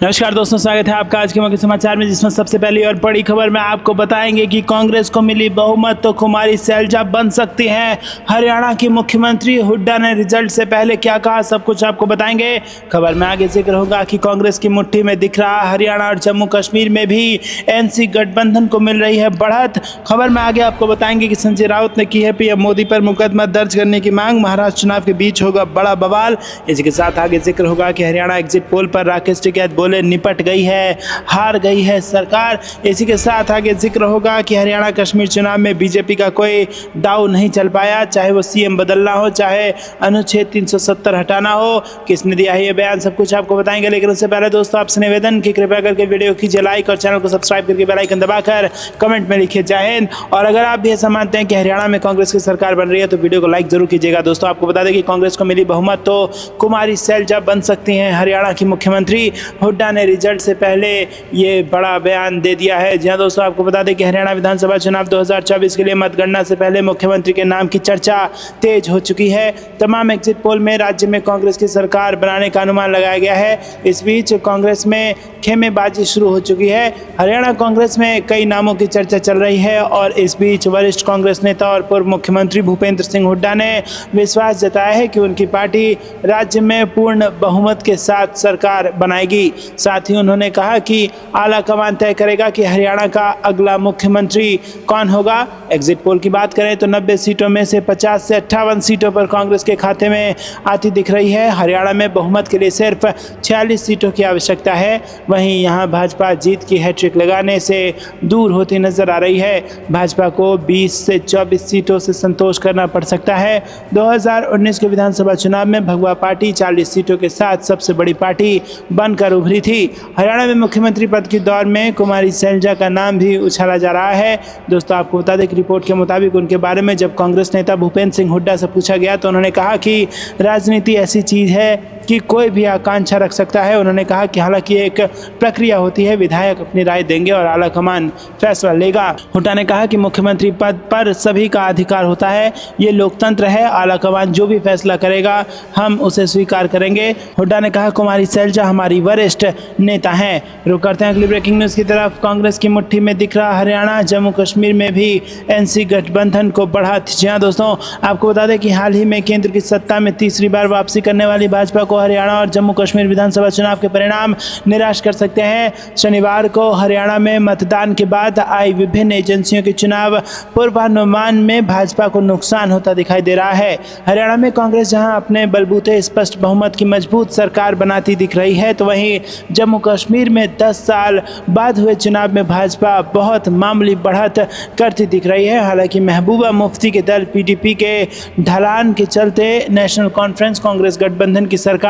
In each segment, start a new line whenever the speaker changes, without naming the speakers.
नमस्कार दोस्तों, स्वागत है आपका आज के मुख्य समाचार में, जिसमें सबसे पहली और बड़ी खबर में आपको बताएंगे कि कांग्रेस को मिली बहुमत तो कुमारी शैलजा बन सकती हैं। हरियाणा की मुख्यमंत्री हुड्डा ने रिजल्ट से पहले क्या कहा, सब कुछ आपको बताएंगे। खबर में आगे जिक्र होगा कि कांग्रेस की मुट्ठी में दिख रहा हरियाणा और जम्मू कश्मीर में भी एनसी गठबंधन को मिल रही है बढ़त। खबर में आगे आपको बताएंगे कि संजय राउत ने की है पीएम मोदी पर मुकदमा दर्ज करने की मांग। महाराष्ट्र चुनाव के बीच होगा बड़ा बवाल। इसी के साथ आगे जिक्र होगा कि हरियाणा एग्जिट पोल पर राकेश टिकैत बोले निपट गई है, हार गई है सरकार। इसी के साथ आगे जिक्र होगा कि हरियाणा कश्मीर चुनाव में बीजेपी का कोई दाव नहीं चल पाया, चाहे वो सीएम बदलना हो, चाहे अनुच्छेद 370 हटाना हो। किसने दिया है ये बयान, सब कुछ आपको बताएंगे। लेकिन उससे पहले दोस्तों आपसे निवेदन कि कृपया करके वीडियो कीजिए लाइक और चैनल को सब्सक्राइब करके बेल आइकन दबाकर कमेंट में लिखिए जय हिंद। और अगर आप भी ऐसा मानते हैं कि हरियाणा में कांग्रेस की सरकार बन रही है तो वीडियो को लाइक जरूर कीजिएगा। दोस्तों आपको बता दें कि कांग्रेस को मिली बहुमत तो कुमारी शैलजा बन सकती हैं हरियाणा की मुख्यमंत्री। हुड्डा ने रिजल्ट से पहले ये बड़ा बयान दे दिया है। जहां दोस्तों आपको बता दें कि हरियाणा विधानसभा चुनाव 2024 के लिए मतगणना से पहले मुख्यमंत्री के नाम की चर्चा तेज हो चुकी है। तमाम एग्जिट पोल में राज्य में कांग्रेस की सरकार बनाने का अनुमान लगाया गया है। इस बीच कांग्रेस में खेमेबाजी शुरू हो चुकी है। हरियाणा कांग्रेस में कई नामों की चर्चा चल रही है और इस बीच वरिष्ठ कांग्रेस नेता और पूर्व मुख्यमंत्री भूपेंद्र सिंह हुड्डा ने विश्वास जताया है कि उनकी पार्टी राज्य में पूर्ण बहुमत के साथ सरकार बनाएगी। साथ ही उन्होंने कहा कि आला कमान तय करेगा कि हरियाणा का अगला मुख्यमंत्री कौन होगा। एग्जिट पोल की बात करें तो 90 सीटों में से 50 से 58 सीटों पर कांग्रेस के खाते में आती दिख रही है। हरियाणा में बहुमत के लिए सिर्फ 46 सीटों की आवश्यकता है। वहीं यहां भाजपा जीत की हैट्रिक लगाने से दूर होती नजर आ रही है। भाजपा को 20 से 24 सीटों से संतोष करना पड़ सकता है। 2019 के विधानसभा चुनाव में भगवा पार्टी 40 सीटों के साथ सबसे बड़ी पार्टी बनकर उभरी थी। हरियाणा में मुख्यमंत्री पद की दौर में कुमारी शैलजा का नाम भी उछाला जा रहा है। दोस्तों आपको बता दें कि रिपोर्ट के मुताबिक उनके बारे में जब कांग्रेस नेता भूपेंद्र सिंह हुड्डा से पूछा गया तो उन्होंने कहा कि राजनीति ऐसी चीज़ है कि कोई भी आकांक्षा रख सकता है। उन्होंने कहा कि हालांकि एक प्रक्रिया होती है, विधायक अपनी राय देंगे और आला कमान फैसला लेगा। हुड्डा ने कहा कि मुख्यमंत्री पद पर सभी का अधिकार होता है, ये लोकतंत्र है, आला कमान जो भी फैसला करेगा हम उसे स्वीकार करेंगे। हुड्डा ने कहा कुमारी शैलजा हमारी वरिष्ठ नेता हैं। रुक करते हैं अगली ब्रेकिंग न्यूज़ की तरफ। कांग्रेस की मुट्ठी में दिख रहा हरियाणा, जम्मू कश्मीर में भी एनसी गठबंधन को बढ़त। जी हाँ दोस्तों, आपको बता दें कि हाल ही में केंद्र की सत्ता में तीसरी बार वापसी करने वाली भाजपा को हरियाणा और जम्मू कश्मीर विधानसभा चुनाव के परिणाम निराश कर सकते हैं। शनिवार को हरियाणा में मतदान के बाद आई विभिन्न एजेंसियों के चुनाव पूर्वानुमान में भाजपा को नुकसान होता दिखाई दे रहा है। हरियाणा में कांग्रेस जहां अपने बलबूते स्पष्ट बहुमत की मजबूत सरकार बनाती दिख रही है, तो वहीं जम्मू कश्मीर में 10 साल बाद हुए चुनाव में भाजपा बहुत मामूली बढ़त करती दिख रही है। हालांकि महबूबा मुफ्ती के दल पीडीपी के ढलान के चलते नेशनल कॉन्फ्रेंस कांग्रेस गठबंधन की सरकार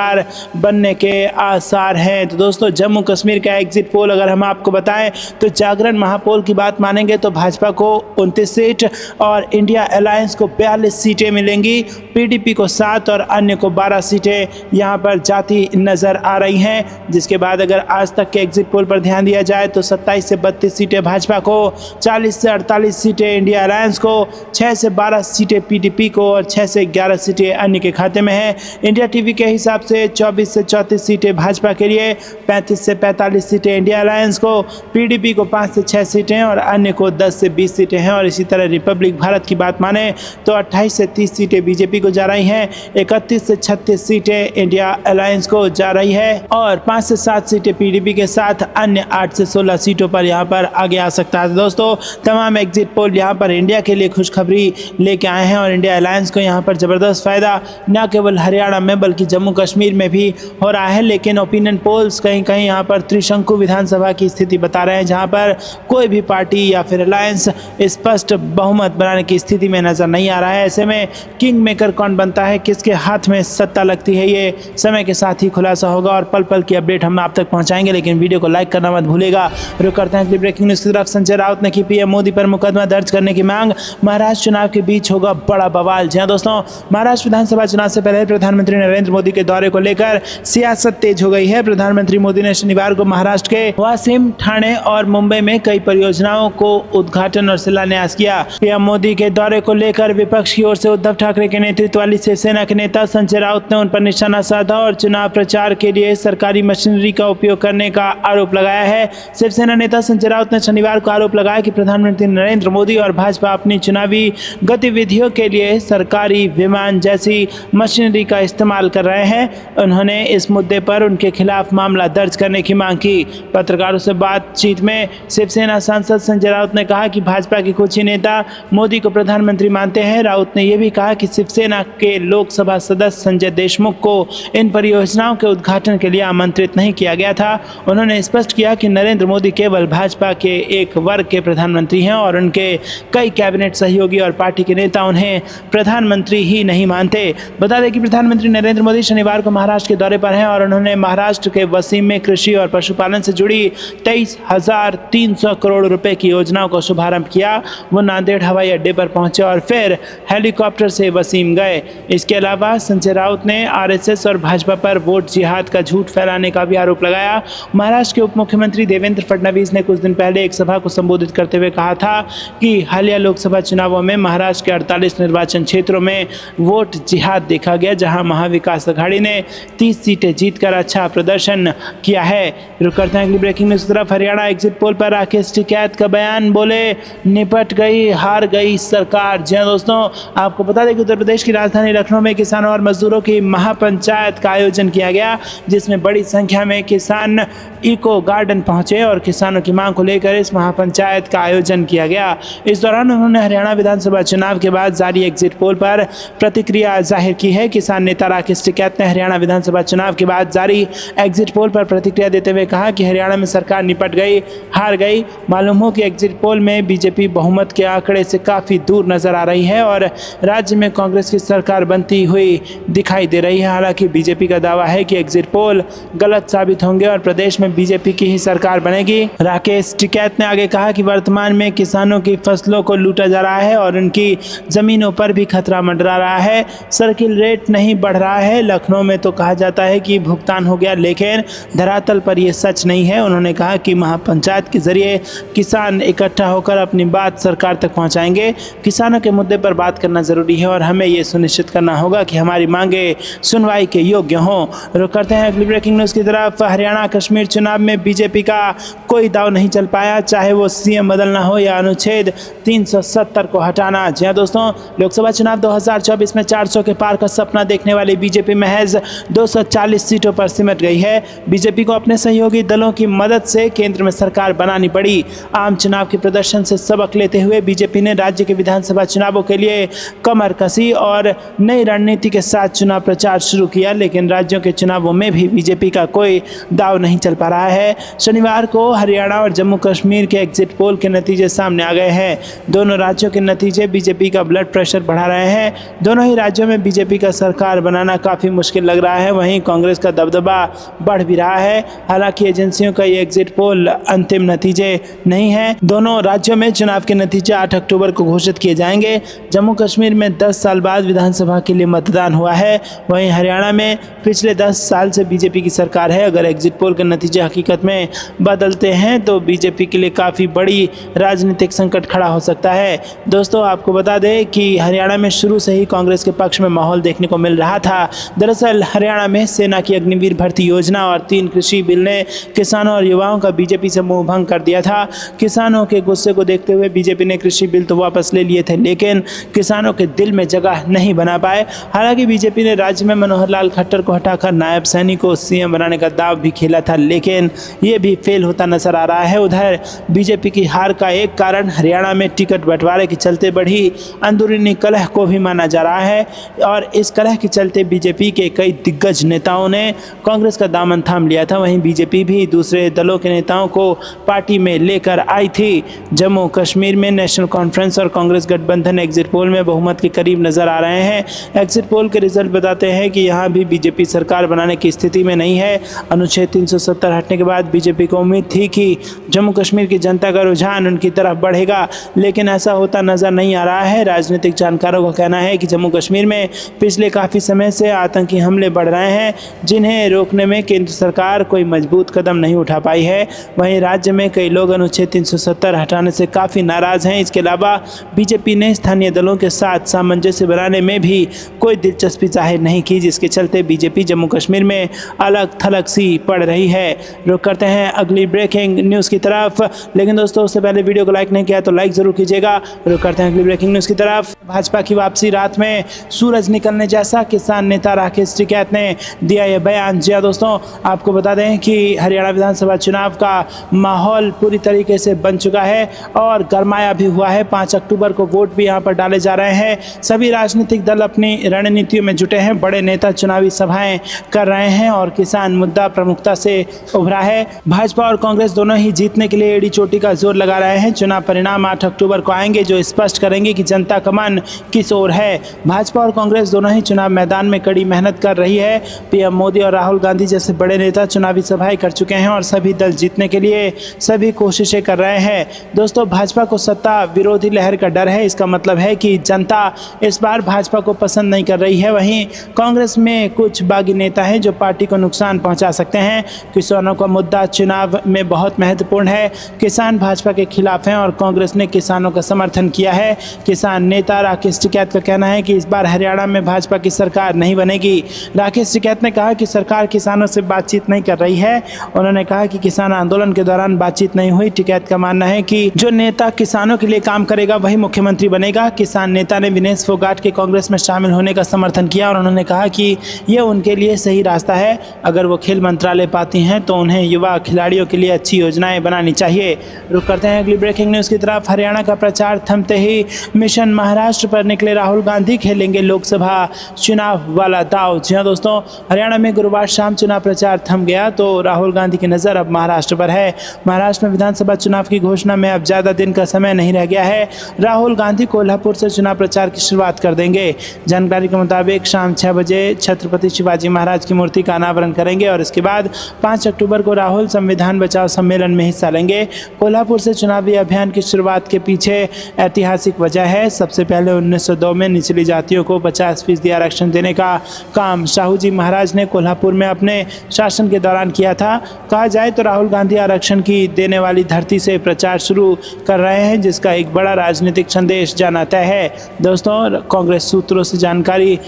बनने के आसार हैं। तो दोस्तों जम्मू कश्मीर का एग्जिट पोल अगर हम आपको बताएं तो जागरण महापोल की बात मानेंगे तो भाजपा को 29 सीट और इंडिया अलायंस को 42 सीटें मिलेंगी। पीडीपी को 7 और अन्य को 12 सीटें यहां पर जाती नजर आ रही हैं। जिसके बाद अगर आज तक के एग्जिट पोल पर ध्यान दिया जाए तो 27 से 32 सीटें भाजपा को, 40 से 48 सीटें इंडिया अलायंस को, 6 से 12 सीटें पीडीपी को और 6 से 11 सीटें अन्य के खाते में हैं। इंडिया टीवी के हिसाब से 24 से 34 सीटें भाजपा के लिए, 35 से 45 सीटें इंडिया अलायंस को, पीडीपी को 5 से 6 सीटें और अन्य को 10 से 20 सीटें हैं। और इसी तरह रिपब्लिक भारत की बात माने तो 28 से 30 सीटें बीजेपी को जा रही हैं, 31 से 36 सीटें इंडिया अलायंस को जा रही है और 5 से 7 सीटें पीडीपी के साथ अन्य 8 से 16 सीटों पर यहां पर आगे आ सकता है। दोस्तों तमाम एग्जिट पोल यहां पर इंडिया के लिए खुशखबरी लेके आए हैं और इंडिया अलायंस को यहां पर जबरदस्त फायदा न केवल हरियाणा में बल्कि जम्मू कश्मीर में भी हो रहा है। लेकिन ओपिनियन पोल्स कहीं कहीं यहाँ पर त्रिशंकु विधानसभा की स्थिति बता रहे हैं, जहाँ पर कोई भी पार्टी या फिर अलायंस स्पष्ट बहुमत बनाने की स्थिति में नजर नहीं आ रहा है। ऐसे में किंग मेकर कौन बनता है, किसके हाथ में सत्ता लगती है, ये समय के साथ ही खुलासा होगा और पल पल की अपडेट हम आप तक पहुंचाएंगे। लेकिन वीडियो को लाइक करना मत भूलेगा। रुक करते हैं अगली ब्रेकिंग न्यूज़ की तरफ। संजय राउत ने की पीएम मोदी पर मुकदमा दर्ज करने की मांग। महाराष्ट्र चुनाव के बीच होगा बड़ा बवाल। जी हाँ दोस्तों, महाराष्ट्र विधानसभा चुनाव से पहले प्रधानमंत्री नरेंद्र मोदी के दौरे दौरे को लेकर सियासत तेज हो गई है। प्रधानमंत्री मोदी ने शनिवार को महाराष्ट्र के वाशिम, ठाणे और मुंबई में कई परियोजनाओं को उद्घाटन और शिलान्यास किया। पीएम मोदी के दौरे को लेकर विपक्ष की ओर से उद्धव ठाकरे के नेतृत्व वाली शिवसेना के नेता संजय राउत ने उन पर निशाना साधा और चुनाव प्रचार के लिए सरकारी मशीनरी का उपयोग करने का आरोप लगाया है। शिवसेना नेता संजय राउत ने शनिवार को आरोप लगाया कि प्रधानमंत्री नरेंद्र मोदी और भाजपा अपनी चुनावी गतिविधियों के लिए सरकारी विमान जैसी मशीनरी का इस्तेमाल कर रहे हैं। उन्होंने इस मुद्दे पर उनके खिलाफ मामला दर्ज करने की मांग की। पत्रकारों से बातचीत में शिवसेना सांसद संजय राउत ने कहा कि भाजपा के कुछ ही नेता मोदी को प्रधानमंत्री मानते हैं। राउत ने यह भी कहा कि शिवसेना के लोकसभा सदस्य संजय देशमुख को इन परियोजनाओं के उद्घाटन के लिए आमंत्रित नहीं किया गया था। उन्होंने स्पष्ट किया कि नरेंद्र मोदी केवल भाजपा के एक वर्ग के प्रधानमंत्री हैं और उनके कई कैबिनेट सहयोगी और पार्टी के नेता उन्हें प्रधानमंत्री ही नहीं मानते। बता दें कि प्रधानमंत्री नरेंद्र मोदी शनिवार को महाराष्ट्र के दौरे पर हैं और उन्होंने महाराष्ट्र के वसीम में कृषि और पशुपालन से जुड़ी 23,300 करोड़ रुपए की योजनाओं का शुभारंभ किया। वो नांदेड़ हवाई अड्डे पर पहुंचे और फिर हेलीकॉप्टर से वसीम गए। इसके अलावा संजय राउत ने आरएसएस और भाजपा पर वोट जिहाद का झूठ फैलाने का भी आरोप लगाया। महाराष्ट्र के उप मुख्यमंत्री देवेंद्र फडणवीस ने कुछ दिन पहले एक सभा को संबोधित करते हुए कहा था कि हालिया लोकसभा चुनावों में महाराष्ट्र के 48 निर्वाचन क्षेत्रों में वोट जिहाद देखा गया, जहां महाविकास अघाड़ी ने 30 सीटें जीतकर अच्छा प्रदर्शन किया है। रुक करते हैं अगली ब्रेकिंग न्यूज की तरफ। हरियाणा एग्जिट पोल पर राकेश टिकैत का बयान, बोले निपट गई, हार गई सरकार। जी दोस्तों, आपको बता दें कि उत्तर प्रदेश की राजधानी लखनऊ में किसानों और मजदूरों की महापंचायत का आयोजन किया गया, जिसमें बड़ी संख्या में किसान इको गार्डन पहुंचे और किसानों की मांग को लेकर इस महापंचायत का आयोजन किया गया। इस दौरान उन्होंने हरियाणा विधानसभा चुनाव के बाद जारी एग्जिट पोल पर प्रतिक्रिया जाहिर की है। किसान नेता राकेश टिकैत ने हरियाणा विधानसभा चुनाव के बाद जारी एग्जिट पोल पर प्रतिक्रिया देते हुए कहा कि हरियाणा में सरकार निपट गई, हार गई। मालूम हो कि एग्जिट पोल में बीजेपी बहुमत के आंकड़े से काफी दूर नजर आ रही है और राज्य में कांग्रेस की सरकार बनती हुई दिखाई दे रही है। हालांकि बीजेपी का दावा है कि एग्जिट पोल गलत साबित होंगे और प्रदेश में बीजेपी की ही सरकार बनेगी। राकेश टिकैत ने आगे कहा कि वर्तमान में किसानों की फसलों को लूटा जा रहा है और उनकी जमीनों पर भी खतरा मंडरा रहा है। सर्किल रेट नहीं बढ़ रहा है। लखनऊ में तो कहा जाता है कि भुगतान हो गया, लेकिन धरातल पर यह सच नहीं है। उन्होंने कहा कि महापंचायत के जरिए किसान इकट्ठा होकर अपनी बात सरकार तक पहुंचाएंगे। किसानों के मुद्दे पर बात करना जरूरी है और हमें यह सुनिश्चित करना होगा कि हमारी मांगे सुनवाई के योग्य हों। रुक करते हैं अगली ब्रेकिंग न्यूज की तरफ। हरियाणा कश्मीर चुनाव में बीजेपी का कोई दाव नहीं चल पाया, चाहे वो सीएम बदलना हो या अनुच्छेद 370 को हटाना। जी हाँ दोस्तों, लोकसभा चुनाव 2024 में 400 के पार का सपना देखने वाली बीजेपी महज 240 सीटों पर सिमट गई है। बीजेपी को अपने सहयोगी दलों की मदद से केंद्र में सरकार बनानी पड़ी। आम चुनाव के प्रदर्शन से सबक लेते हुए बीजेपी ने राज्य के विधानसभा चुनावों के लिए कमर कसी और नई रणनीति के साथ चुनाव प्रचार शुरू किया, लेकिन राज्यों के चुनावों में भी बीजेपी का कोई दाव नहीं चल पा रहा है। शनिवार को हरियाणा और जम्मू कश्मीर के एग्जिट पोल के नतीजे सामने आ गए हैं। दोनों राज्यों के नतीजे बीजेपी का ब्लड प्रेशर बढ़ा रहे हैं। दोनों ही राज्यों में बीजेपी का सरकार बनाना काफ़ी मुश्किल लग रहा है। वहीं कांग्रेस का दबदबा बढ़ भी रहा है। हालांकि एजेंसियों का ये एग्जिट पोल अंतिम नतीजे नहीं है। दोनों राज्यों में चुनाव के नतीजे 8 अक्टूबर को घोषित किए जाएंगे। जम्मू कश्मीर में 10 साल बाद विधानसभा के लिए मतदान हुआ है। वहीं हरियाणा में पिछले 10 साल से बीजेपी की सरकार है। अगर एग्जिट पोल के नतीजे हकीकत में बदलते हैं तो बीजेपी के लिए काफ़ी बड़ी राजनीतिक संकट खड़ा हो सकता है। दोस्तों, आपको बता दें कि हरियाणा में शुरू से ही कांग्रेस के पक्ष में माहौल देखने को मिल रहा था। दरअसल हरियाणा में सेना की अग्निवीर भर्ती योजना और 3 कृषि बिल ने किसानों और युवाओं का बीजेपी से मोह भंग कर दिया था। किसानों के गुस्से को देखते हुए बीजेपी ने कृषि बिल तो वापस ले लिए थे, लेकिन किसानों के दिल में जगह नहीं बना पाए। हालांकि बीजेपी ने राज्य में मनोहर लाल खट्टर को हटाकर नायब सैनी को सीएम बनाने का दाव भी खेला था, लेकिन ये भी फेल होता नजर आ रहा है। उधर बीजेपी की हार का एक कारण हरियाणा में टिकट बंटवारे के चलते बढ़ी अंदरूनी कलह को भी माना जा रहा है और इस कलह के चलते बीजेपी के कई दिग्गज नेताओं ने कांग्रेस का दामन थाम लिया था। वहीं बीजेपी भी दूसरे दलों के नेताओं को पार्टी में लेकर आई थी। जम्मू कश्मीर में नेशनल कॉन्फ्रेंस और कांग्रेस गठबंधन एग्जिट पोल में बहुमत के करीब नजर आ रहे हैं। एग्जिट पोल के रिजल्ट बताते हैं कि यहाँ भी बीजेपी सरकार बनाने की स्थिति में नहीं है। अनुच्छेद 370 हटने के बाद बीजेपी को उम्मीद थी कि जम्मू कश्मीर की जनता का रुझान उनकी तरफ बढ़ेगा, लेकिन ऐसा होता नजर नहीं आ रहा है। राजनीतिक जानकारों का कहना है कि जम्मू कश्मीर में पिछले काफ़ी समय से आतंकी हमले बढ़ रहे हैं, जिन्हें रोकने में केंद्र सरकार कोई मजबूत कदम नहीं उठा पाई है। वहीं राज्य में कई लोग अनुच्छेद 370 हटाने से काफ़ी नाराज़ हैं। इसके अलावा बीजेपी ने स्थानीय दलों के साथ सामंजस्य बनाने में भी कोई दिलचस्पी जाहिर नहीं की, जिसके चलते बीजेपी जम्मू कश्मीर में अलग थलग सी पड़ रही है। रुक करते हैं अगली ब्रेकिंग न्यूज़ की तरफ, लेकिन दोस्तों उससे पहले वीडियो को लाइक नहीं किया तो लाइक ज़रूर कीजिएगा। रुक करते हैं अगली ब्रेकिंग न्यूज़ की तरफ। भाजपा की वापसी रात में सूरज निकलने जैसा, किसान नेता राकेश टिकैत ने दिया यह बयान। जी दोस्तों, आपको बता दें कि हरियाणा विधानसभा चुनाव का माहौल पूरी तरीके से बन चुका है और गरमाया भी हुआ है। 5 अक्टूबर को वोट भी यहां पर डाले जा रहे हैं। सभी राजनीतिक दल अपनी रणनीतियों में जुटे हैं, बड़े नेता चुनावी सभाएं कर रहे हैं और किसान मुद्दा प्रमुखता से उभरा है। भाजपा और कांग्रेस दोनों ही जीतने के लिए एड़ी चोटी का जोर लगा रहे हैं। चुनाव परिणाम 8 अक्टूबर को आएंगे, जो स्पष्ट करेंगे कि जनता का मन किस ओर है। भाजपा और कांग्रेस दोनों ही चुनाव मैदान में कड़ी मेहनत कर रही है। पीएम मोदी और राहुल गांधी जैसे बड़े नेता चुनावी सभाएं कर चुके हैं और सभी दल जीतने के लिए सभी कोशिशें कर रहे हैं। दोस्तों, भाजपा को सत्ता विरोधी लहर का डर है। इसका मतलब है कि जनता इस बार भाजपा को पसंद नहीं कर रही है। वहीं कांग्रेस में कुछ बागी नेता हैं जो पार्टी को नुकसान पहुंचा सकते हैं। किसानों का मुद्दा चुनाव में बहुत महत्वपूर्ण है। किसान भाजपा के खिलाफ हैं और कांग्रेस ने किसानों का समर्थन किया है। किसान नेता राकेश टिकैत का कहना है कि इस बार हरियाणा में भाजपा की सरकार नहीं बनेगी। राकेश टिकैत ने कहा कि सरकार किसानों से बातचीत नहीं कर रही है। उन्होंने कहा कि किसान आंदोलन के दौरान बातचीत नहीं हुई। टिकैत का मानना है कि जो नेता किसानों के लिए काम करेगा वही मुख्यमंत्री बनेगा। किसान नेता ने विनेश फोगाट के कांग्रेस में शामिल होने का समर्थन किया और उन्होंने कहा कि यह उनके लिए सही रास्ता है। अगर वो खेल मंत्रालय पाती हैं तो उन्हें युवा खिलाड़ियों के लिए अच्छी योजनाएं बनानी चाहिए। रुक करते हैं अगली ब्रेकिंग न्यूज़ की तरफ। हरियाणा का प्रचार थमते ही मिशन महाराष्ट्र पर निकले राहुल गांधी, खेलेंगे लोकसभा चुनाव वाला दाव। जी हाँ दोस्तों, हरियाणा में गुरुवार शाम चुनाव प्रचार थम गया तो राहुल गांधी की नज़र अब महाराष्ट्र पर है। महाराष्ट्र में विधानसभा चुनाव की घोषणा में अब ज़्यादा दिन का समय नहीं रह गया है। राहुल गांधी कोल्हापुर से चुनाव प्रचार की शुरुआत कर देंगे। जानकारी के मुताबिक शाम 6 बजे छत्रपति शिवाजी महाराज की मूर्ति का अनावरण करेंगे और इसके बाद 5 अक्टूबर को राहुल संविधान बचाओ सम्मेलन में हिस्सा लेंगे। कोल्हापुर से चुनावी अभियान की शुरुआत के पीछे ऐतिहासिक वजह है। सबसे पहले 1902 में निचली जातियों को 50% आरक्षण देने का काम शाहू जी महाराज ने कोल्हापुर में अपने शासन के दौरान किया था। कहा जाए तो राहुल गांधी आरक्षण की देने वाली धरती से प्रचार शुरू कर रहे हैं, जिसका एक बड़ा राजनीतिक संदेश जाना तय है। दोस्तों, कांग्रेस सूत्रों से जानकारी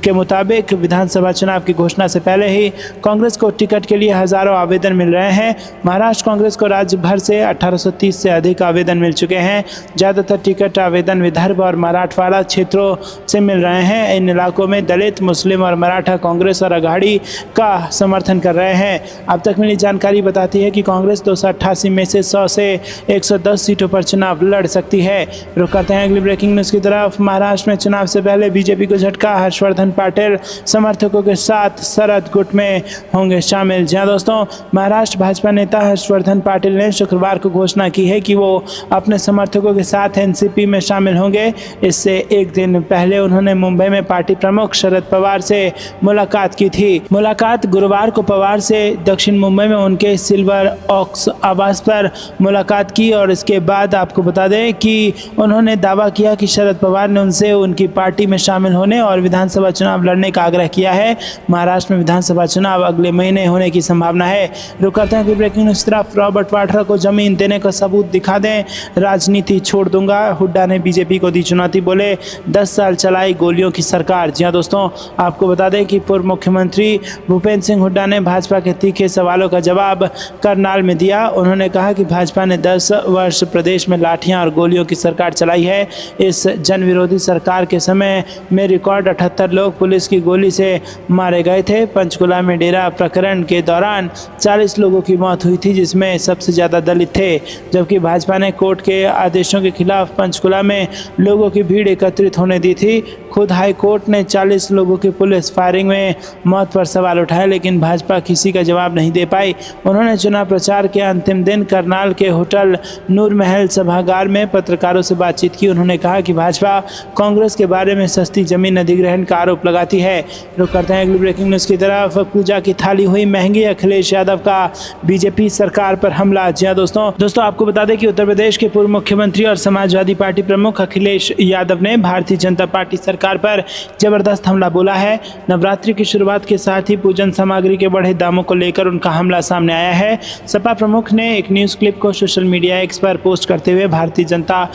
के मुताबिक विधानसभा चुनाव की घोषणा से पहले ही कांग्रेस को टिकट के लिए हजारों आवेदन मिल रहे हैं। महाराष्ट्र कांग्रेस को राज्य भर से 1830 से अधिक आवेदन मिल चुके हैं। ज़्यादातर टिकट आवेदन विदर्भ और मराठवाड़ा क्षेत्रों से मिल रहे हैं। इन इलाकों में दलित, मुस्लिम और मराठा कांग्रेस और अघाड़ी का समर्थन कर रहे हैं। अब तक मिली जानकारी बताती है कि कांग्रेस 288 में से 100 से 110 सीटों पर चुनाव लड़ सकती है। रुक करते हैं अगली ब्रेकिंग न्यूज़ की तरफ। महाराष्ट्र में चुनाव से पहले बीजेपी को झटका, हर्षवर्धन पाटिल समर्थकों के साथ शरद गुट में होंगे शामिल। जी हाँ दोस्तों, महाराष्ट्र भाजपा नेता हर्षवर्धन पाटिल ने शुक्रवार को घोषणा की है कि वो अपने समर्थकों के साथ एनसीपी में शामिल होंगे। इससे एक दिन पहले उन्होंने मुंबई में पार्टी प्रमुख शरद पवार से मुलाकात की थी। मुलाकात गुरुवार को पवार से दक्षिण मुंबई में उनके सिल्वर ऑक्स आवास पर मुलाकात की और इसके बाद आपको बता दें कि उन्होंने दावा किया कि शरद पवार ने उनसे उनकी पार्टी में शामिल होने और विधानसभा चुनाव लड़ने का आग्रह किया है। महाराष्ट्र में विधानसभा चुनाव अगले महीने होने की संभावना है। रुक करते हैं कि ब्रेकिंग न्यूज़ तरफ। रॉबर्ट वाड्रा को जमीन देने का सबूत दिखा दें, राजनीति छोड़ दूंगा। हुड्डा ने बीजेपी को दी चुनौती, बोले 10 साल चलाई गोलियों की सरकार। जी हाँ दोस्तों, आपको बता दें कि पूर्व मुख्यमंत्री भूपेंद्र सिंह हुड्डा ने भाजपा के तीखे सवालों का जवाब करनाल में दिया। उन्होंने कहा कि भाजपा ने 10 वर्ष प्रदेश में लाठियां और गोलियों की सरकार चलाई है। इस जन विरोधी सरकार के समय में रिकॉर्ड 78 लोग पुलिस की गोली से मारे गए थे। पंचकुला में डेरा प्रकरण के दौरान 40 लोगों की मौत हुई थी, जिसमें सबसे ज़्यादा दलित थे। जबकि भाजपा ने कोर्ट के आदेशों के खिलाफ पंचकुला में लोगों की भीड़ एकत्रित होने दी थी। खुद हाई कोर्ट ने 40 लोगों की पुलिस फायरिंग में मौत पर सवाल उठाए, लेकिन भाजपा किसी का जवाब नहीं दे पाई। उन्होंने चुनाव प्रचार के अंतिम दिन करनाल के होटल नूर महल सभागार में पत्रकारों से बातचीत की। उन्होंने कहा कि भाजपा कांग्रेस के बारे में सस्ती जमीन अधिग्रहण का आरोप लगाती है। रुक करते हैं अगली ब्रेकिंग न्यूज़ की तरफ। पूजा की थाली हुई महंगी, अखिलेश यादव का बीजेपी सरकार पर हमला। जी हाँ दोस्तों, आपको बता दें कि उत्तर प्रदेश के पूर्व मुख्यमंत्री और समाजवादी पार्टी प्रमुख अखिलेश यादव यादव ने भारतीय जनता पार्टी सरकार पर जबरदस्त हमला बोला है। नवरात्रि की शुरुआत के साथ ही पूजन सामग्री के बढ़े दामों को लेकर उनका हमला सामने आया है। सपा प्रमुख ने एक न्यूज़ क्लिप को सोशल मीडिया एक्स पर पोस्ट करते हुए भारतीय जनता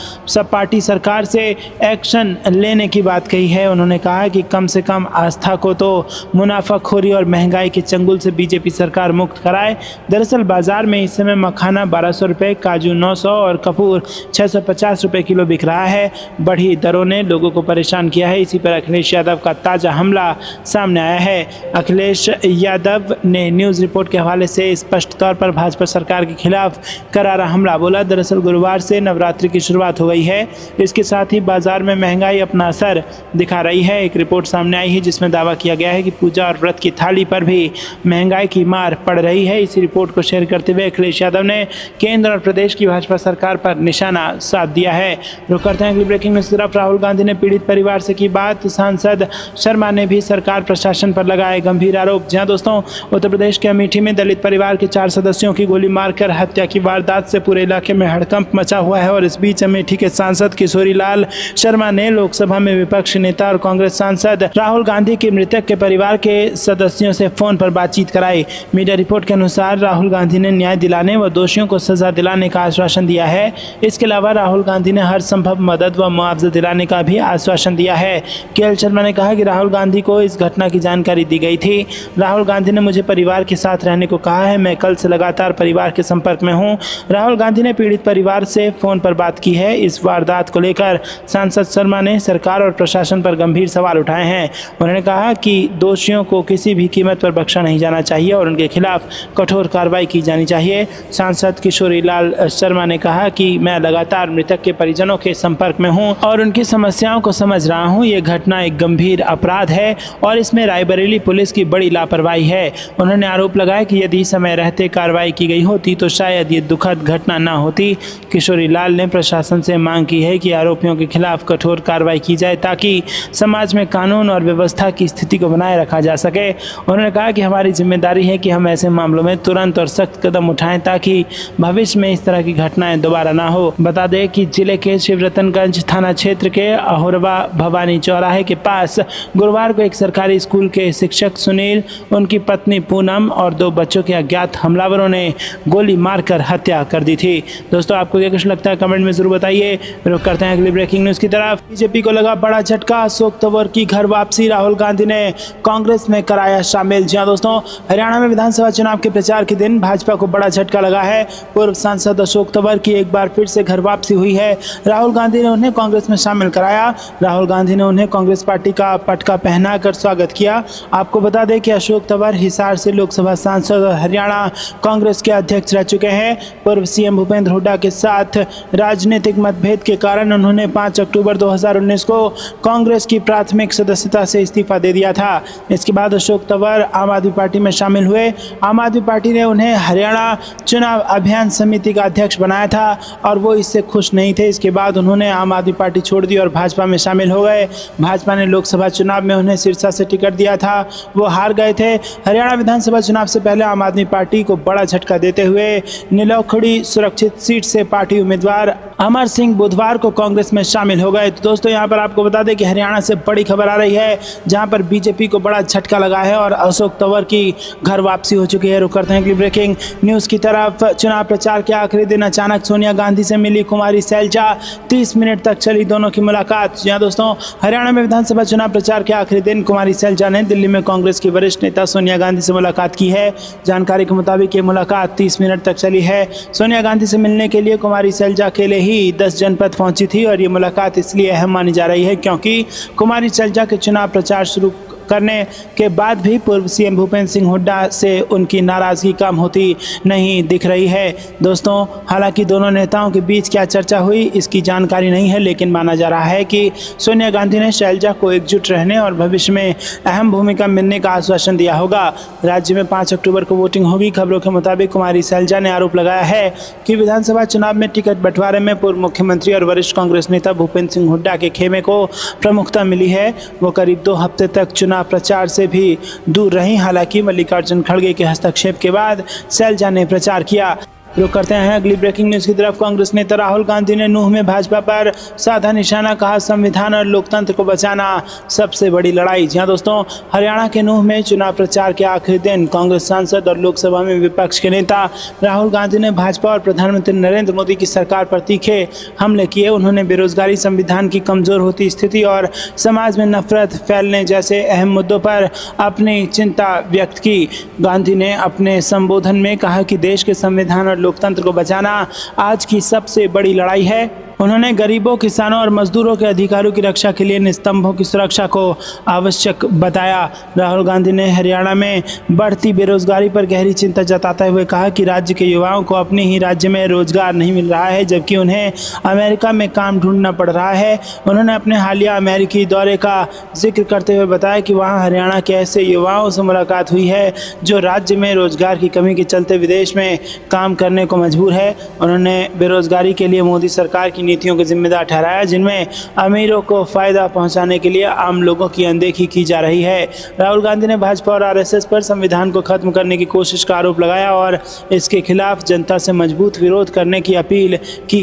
पार्टी सरकार से एक्शन लेने की बात कही है। उन्होंने कहा कि कम से कम आस्था को तो मुनाफाखोरी और महंगाई के चंगुल से बीजेपी सरकार मुक्त कराए। दरअसल बाजार में इस समय मखाना 1200 रुपये, काजू 900 और कपूर 650 रुपये किलो बिक रहा है। बढ़ी दरों ने लोगों को परेशान किया है। इसी पर अखिलेश यादव का ताज़ा हमला सामने आया है। अखिलेश यादव ने न्यूज़ रिपोर्ट के हवाले से स्पष्ट तौर पर भाजपा सरकार के खिलाफ करारा हमला बोला। दरअसल गुरुवार से नवरात्रि की शुरुआत हो गई है। इसके साथ ही बाजार में महंगाई अपना असर दिखा रही है। एक रिपोर्ट सामने आई है जिसमें दावा किया गया है कि पूजा और व्रत की थाली पर भी महंगाई की मार पड़ रही है। इसी रिपोर्ट को शेयर करते हुए अखिलेश यादव ने केंद्र और प्रदेश की भाजपा सरकार पर निशाना साध दिया है। रुक करते हैं अगली ब्रेकिंग न्यूज़ की तरफ। राहुल गांधी ने पीड़ित परिवार से की बात। सांसद शर्मा ने भी सरकार प्रशासन पर लगाए गंभीर आरोप। जहां दोस्तों उत्तर प्रदेश के अमेठी में दलित परिवार के 4 सदस्यों की गोली मारकर हत्या की वारदात से पूरे इलाके में हड़कंप मचा हुआ है। और इस बीच अमेठी के सांसद किशोरी लाल शर्मा ने लोकसभा में विपक्षी नेता और कांग्रेस सांसद राहुल गांधी की मृतक के परिवार के सदस्यों से फोन पर बातचीत कराई। मीडिया रिपोर्ट के अनुसार राहुल गांधी ने न्याय दिलाने व दोषियों को सजा दिलाने का आश्वासन दिया है। इसके अलावा राहुल गांधी ने हर संभव मदद व मुआवजा दिलाने का भी आश्वासन दिया है। केएल शर्मा ने कहा कि राहुल गांधी को इस घटना की जानकारी दी गई थी। राहुल गांधी ने मुझे परिवार के साथ रहने को कहा है। मैं कल से लगातार परिवार के संपर्क में हूँ। राहुल गांधी ने पीड़ित परिवार से फोन पर बात की है। इस वारदात को लेकर सांसद शर्मा ने सरकार और प्रशासन पर गंभीर सवाल उठाए हैं। उन्होंने कहा कि दोषियों को किसी भी कीमत पर बख्शा नहीं जाना चाहिए और उनके खिलाफ कठोर कार्रवाई की जानी चाहिए। सांसद किशोरी लाल शर्मा ने कहा कि मैं लगातार मृतक के परिजनों के संपर्क में हूं और उनकी समस्याओं को समझ रहा हूं। ये घटना एक गंभीर अपराध है और इसमें रायबरेली पुलिस की बड़ी लापरवाही है। उन्होंने आरोप लगाया कि यदि समय रहते कार्रवाई की गई होती तो शायद ये दुखद घटना न होती। किशोरी लाल ने प्रशासन से मांग की है कि आरोपियों के खिलाफ कठोर कार्रवाई की जाए ताकि समाज में कानून और व्यवस्था की स्थिति को बनाए रखा जा सके। उन्होंने कहा कि हमारी जिम्मेदारी है कि हम ऐसे मामलों में तुरंत और सख्त कदम उठाएं ताकि भविष्य में इस तरह की घटनाएं दोबारा ना हो। बता दें कि जिले के शिवरतनगंज थाना क्षेत्र के अहोरवा भवानी चौराहे के पास गुरुवार को एक सरकारी स्कूल के शिक्षक सुनील, उनकी पत्नी पूनम और 2 बच्चों के अज्ञात हमलावरों ने गोली मारकर हत्या कर दी थी। दोस्तों आपको क्या कुछ लगता है कमेंट में जरूर बताइए। रुक करते हैं अगली ब्रेकिंग न्यूज़ की तरफ। बीजेपी को लगा बड़ा झटका। अशोक तंवर की घर वापसी। राहुल गांधी ने कांग्रेस में कराया शामिल। जी दोस्तों, हरियाणा में विधानसभा चुनाव के प्रचार के दिन भाजपा को बड़ा झटका लगा है। पूर्व सांसद अशोक तंवर की एक बार फिर से घर वापसी हुई है। राहुल गांधी ने उन्हें कांग्रेस में शामिल कराया। राहुल गांधी ने उन्हें कांग्रेस पार्टी का पटका पहनाकर स्वागत किया। आपको बता दें कि अशोक तंवर हिसार से लोकसभा सांसद और हरियाणा कांग्रेस के अध्यक्ष रह चुके हैं। पूर्व सीएम भूपेंद्र हुड्डा के साथ राजनीतिक मतभेद के कारण उन्होंने 5 अक्टूबर 2019 को कांग्रेस की प्राथमिक सदस्यता से इस्तीफा दे दिया था। इसके बाद अशोक तंवर आम आदमी पार्टी में शामिल हुए। आम आदमी पार्टी ने उन्हें हरियाणा चुनाव अभियान समिति का अध्यक्ष बनाया था और वो इससे खुश नहीं थे। इसके बाद उन्होंने आम आदमी पार्टी छोड़ दी और भाजपा में शामिल हो गए। भाजपा ने लोकसभा चुनाव में उन्हें सिरसा से टिकट दिया था, वो हार गए थे। हरियाणा विधानसभा चुनाव से पहले आम आदमी पार्टी को बड़ा झटका देते हुए नीलौखड़ी सुरक्षित सीट से पार्टी उम्मीदवार अमर सिंह बुधवार को कांग्रेस में शामिल हो गए। तो दोस्तों यहाँ पर आपको बता दें कि हरियाणा से बड़ी खबर आ रही है जहाँ पर बीजेपी को बड़ा झटका लगा है और अशोक तंवर की घर वापसी हो चुकी है। रुक करते हैं अगली ब्रेकिंग न्यूज़ की तरफ। चुनाव प्रचार के आखिरी दिन अचानक सोनिया गांधी से मिली कुमारी सैलजा। 30 मिनट तक चली दोनों की मुलाकात। यहाँ दोस्तों, हरियाणा में विधानसभा चुनाव प्रचार के आखिरी दिन कुमारी सैलजा ने दिल्ली में कांग्रेस की वरिष्ठ नेता सोनिया गांधी से मुलाकात की है। जानकारी के मुताबिक ये मुलाकात 30 मिनट तक चली है। सोनिया गांधी से मिलने के लिए कुमारी सैलजा अकेले ही 10 जनपद पहुंची थी और ये मुलाकात इसलिए अहम मानी जा रही है क्योंकि कुमारी सैलजा के चुनाव प्रचार शुरू करने के बाद भी पूर्व सीएम भूपेंद्र सिंह हुड्डा से उनकी नाराजगी कम होती नहीं दिख रही है। दोस्तों, हालांकि दोनों नेताओं के बीच क्या चर्चा हुई इसकी जानकारी नहीं है, लेकिन माना जा रहा है कि सोनिया गांधी ने शैलजा को एकजुट रहने और भविष्य में अहम भूमिका मिलने का आश्वासन दिया होगा। राज्य में 5 अक्टूबर को वोटिंग होगी। खबरों के मुताबिक कुमारी सैलजा ने आरोप लगाया है कि विधानसभा चुनाव में टिकट बंटवारे में पूर्व मुख्यमंत्री और वरिष्ठ कांग्रेस नेता भूपेंद्र सिंह हुड्डा के खेमे को प्रमुखता मिली है। वो करीब 2 हफ्ते तक चुनाव प्रचार से भी दूर रही। हालांकि मल्लिकार्जुन खड़गे के हस्तक्षेप के बाद सैलजा ने प्रचार किया। रुक करते हैं अगली ब्रेकिंग न्यूज की तरफ। कांग्रेस नेता राहुल गांधी ने नूंह में भाजपा पर साधा निशाना, कहा संविधान और लोकतंत्र को बचाना सबसे बड़ी लड़ाई। जी हां दोस्तों, हरियाणा के नूंह में चुनाव प्रचार के आखिरी दिन कांग्रेस सांसद और लोकसभा में विपक्ष के नेता राहुल गांधी ने भाजपा और प्रधानमंत्री नरेंद्र मोदी की सरकार पर तीखे हमले किए। उन्होंने बेरोजगारी, संविधान की कमजोर होती स्थिति और समाज में नफरत फैलने जैसे अहम मुद्दों पर अपनी चिंता व्यक्त की। गांधी ने अपने संबोधन में कहा कि देश के संविधान और लोकतंत्र को बचाना आज की सबसे बड़ी लड़ाई है। उन्होंने गरीबों, किसानों और मजदूरों के अधिकारों की रक्षा के लिए निस्तंभों की सुरक्षा को आवश्यक बताया। राहुल गांधी ने हरियाणा में बढ़ती बेरोजगारी पर गहरी चिंता जताते हुए कहा कि राज्य के युवाओं को अपने ही राज्य में रोजगार नहीं मिल रहा है, जबकि उन्हें अमेरिका में काम ढूंढना पड़ रहा है। उन्होंने अपने हालिया अमेरिकी दौरे का जिक्र करते हुए बताया कि वहाँ हरियाणा के ऐसे युवाओं से मुलाकात हुई है जो राज्य में रोजगार की कमी के चलते विदेश में काम करने को मजबूर है। उन्होंने बेरोजगारी के लिए मोदी सरकार की नीतियों को जिम्मेदार ठहराया, जिनमें अमीरों को फायदा पहुंचाने के लिए आम लोगों की अनदेखी की जा रही है। राहुल गांधी ने भाजपा और आरएसएस पर संविधान को खत्म करने की कोशिश का आरोप लगाया और इसके खिलाफ जनता से मजबूत विरोध करने की अपील की।